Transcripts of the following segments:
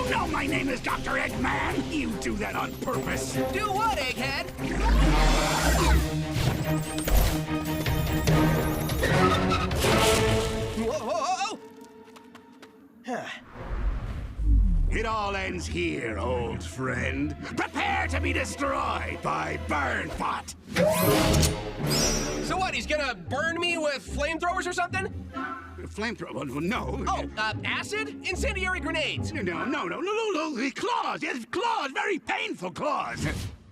You know my name is Dr. Eggman. You do that on purpose. Do what, Egghead? Whoa, whoa, whoa! It all ends here, old friend. Prepare to be destroyed by Burnpot. So what, he's gonna burn me with flamethrowers or something? Flamethrower? No. Oh, acid? Incendiary grenades? No. The claws. Yes, claws. Very painful claws.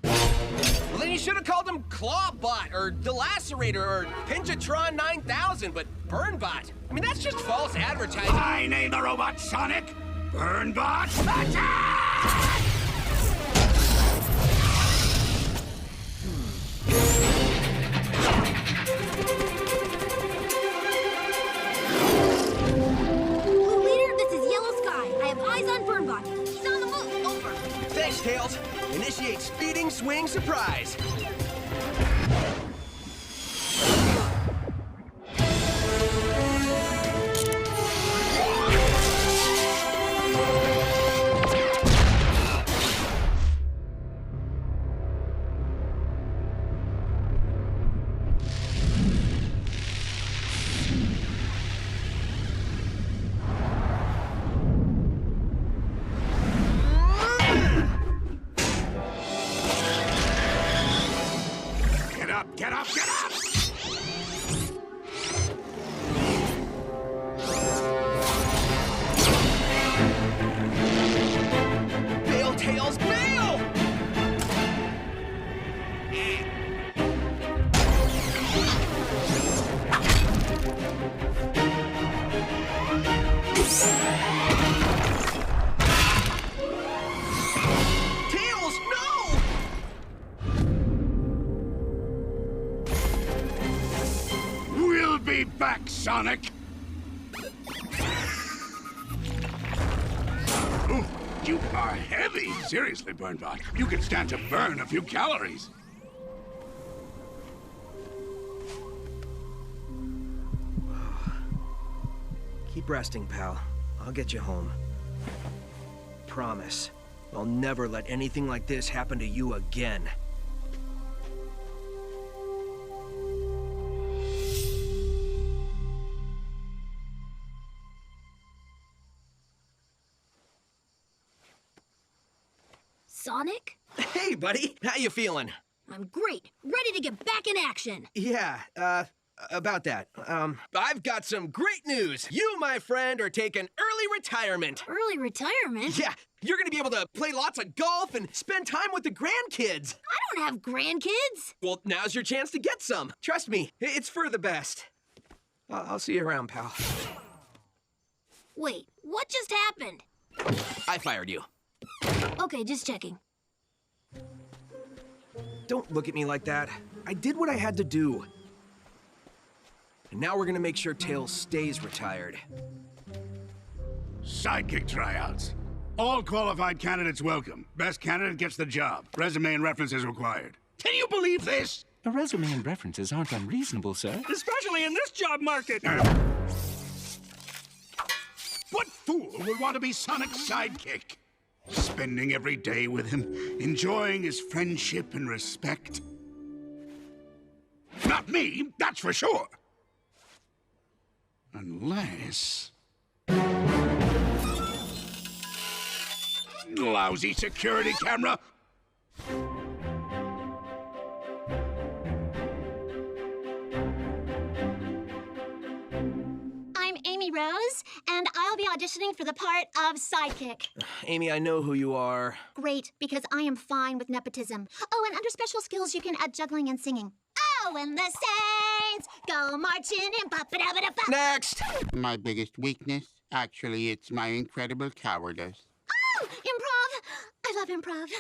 Well, then you should have called him Clawbot or Delacerator or Pinjatron 9000, but Burnbot. I mean, that's just false advertising. I name the robot Sonic. Burnbot, attack! Blue Leader, this is Yellow Sky. I have eyes on Burnbot. He's on the move. Over. Thanks, Tails. Initiate speeding swing surprise. Get up! Bail, Tails, bail! Tails, no! We'll be back, Sonic. Ooh, you are heavy. Seriously, Burnbot. You can stand to burn a few calories. Keep resting, pal. I'll get you home. Promise. I'll never let anything like this happen to you again. Sonic? Hey, buddy. How you feeling? I'm great. Ready to get back in action. Yeah, about that. I've got some great news. You, my friend, are taking early retirement. Early retirement? Yeah, you're gonna be able to play lots of golf and spend time with the grandkids. I don't have grandkids. Well, now's your chance to get some. Trust me, it's for the best. I'll see you around, pal. Wait, what just happened? I fired you. Okay, just checking. Don't look at me like that. I did what I had to do. And now we're gonna make sure Tails stays retired. Sidekick tryouts. All qualified candidates welcome. Best candidate gets the job. Resume and references required. Can you believe this? A resume and references aren't unreasonable, sir. Especially in this job market. What fool would want to be Sonic's sidekick? Spending every day with him, enjoying his friendship and respect. Not me, that's for sure. Unless... Lousy security camera. I'm Amy Rose, and I'll be auditioning for the part of Sidekick. Amy, I know who you are. Great, because I am fine with nepotism. Oh, and under special skills, you can add juggling and singing. Oh, and the Saints go marching in. Ba-ba-da-ba-da-ba. Next! My biggest weakness? Actually, it's my incredible cowardice. Oh, improv! I love improv.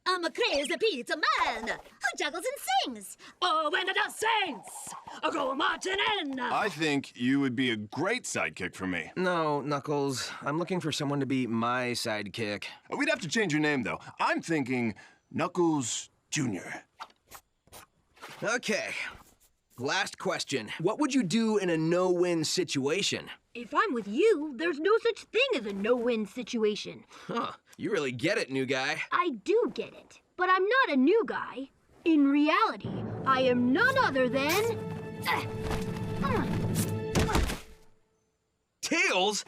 I'm a crazy pizza man who juggles and sings. Oh, and the Saints go marching in. I think you would be a great sidekick for me. No, Knuckles. I'm looking for someone to be my sidekick. We'd have to change your name, though. I'm thinking Knuckles Jr. Okay. Last question. What would you do in a no-win situation? If I'm with you, there's no such thing as a no-win situation. Huh. You really get it, new guy. I do get it, but I'm not a new guy. In reality, I am none other than... Tails,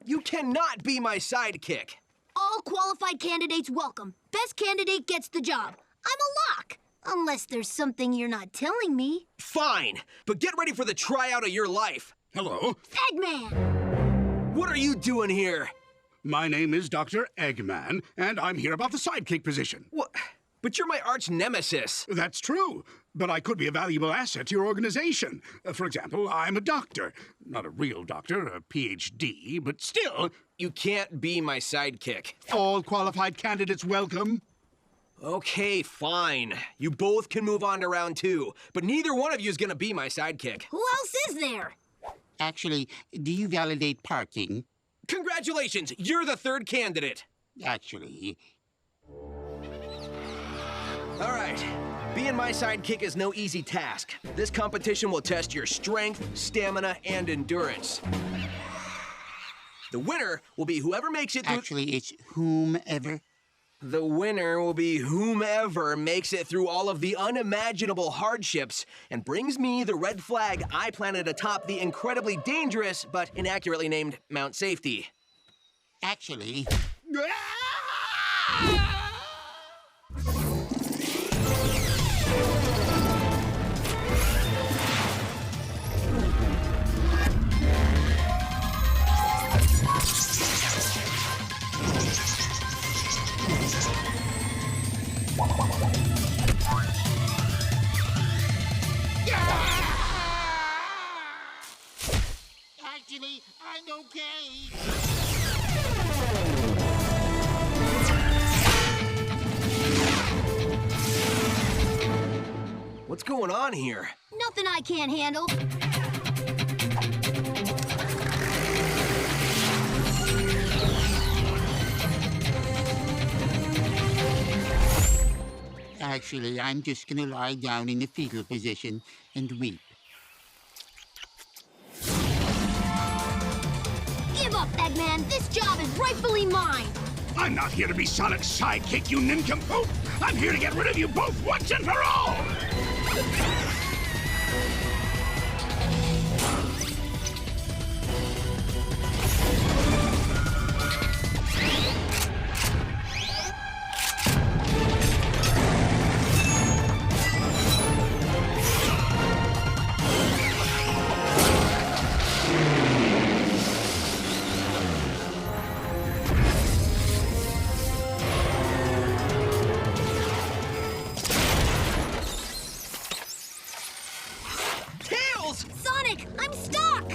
you cannot be my sidekick. All qualified candidates welcome. Best candidate gets the job. I'm a lock. Unless there's something you're not telling me. Fine, but get ready for the tryout of your life. Hello, Eggman! What are you doing here? my name is Dr. Eggman, and I'm here about the sidekick position. What? But you're my arch nemesis. That's true, but I could be a valuable asset to your organization. For example, I'm a doctor. Not a real doctor, a PhD, but still, You can't be my sidekick. all qualified candidates welcome. Okay, fine. You both can move on to round 2, but neither one of you is gonna be my sidekick. Who else is there? Actually, do you validate parking? Congratulations, you're the third candidate. Actually, All right, being my sidekick is no easy task. This competition will test your strength, stamina, and endurance. The winner will be whoever makes it through... actually, it's whomever. The winner will be whomever makes it through all of the unimaginable hardships and brings me the red flag I planted atop the incredibly dangerous but inaccurately named Mount Safety. Actually, actually, I'm okay. What's going on here? Nothing I can't handle. Actually, I'm just gonna lie down in the fetal position and weep. Give up, Eggman. This job is rightfully mine. I'm not here to be Sonic's sidekick, you nincompoop! I'm here to get rid of you both once and for all! Tails! Sonic, I'm stuck!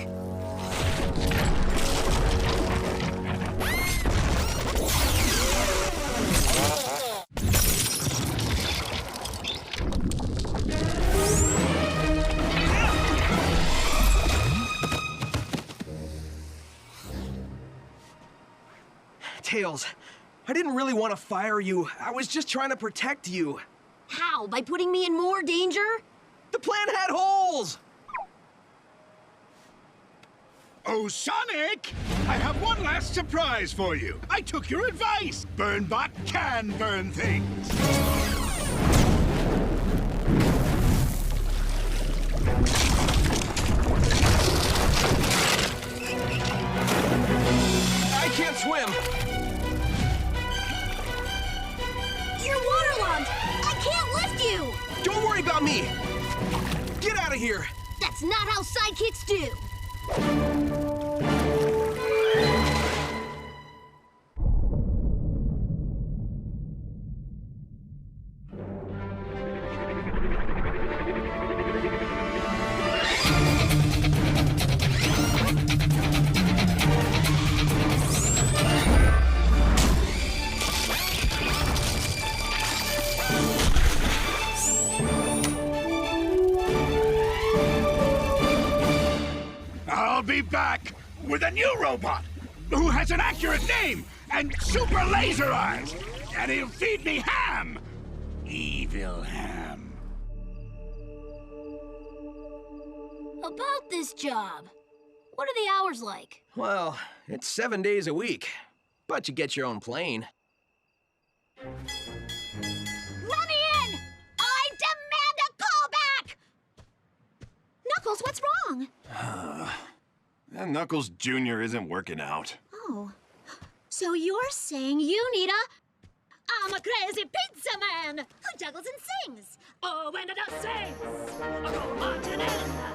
Tails, I didn't really want to fire you. I was just trying to protect you. How? By putting me in more danger? The plan had holes! Oh, Sonic! I have one last surprise for you. I took your advice. Burnbot can burn things. I can't swim. You're waterlogged! I can't lift you! Don't worry about me. Get out of here. That's not how sidekicks do! I'll be back with a new robot who has an accurate name and super laser eyes. And he'll feed me ham. Evil ham. About this job. What are the hours like? Well, it's 7 days a week, but you get your own plane. Let me in! I demand a callback! Knuckles, what's wrong? And Knuckles Jr. isn't working out. Oh. So you're saying you need I'm a crazy pizza man who juggles and sings. Oh, when the dust sings, I go marching in.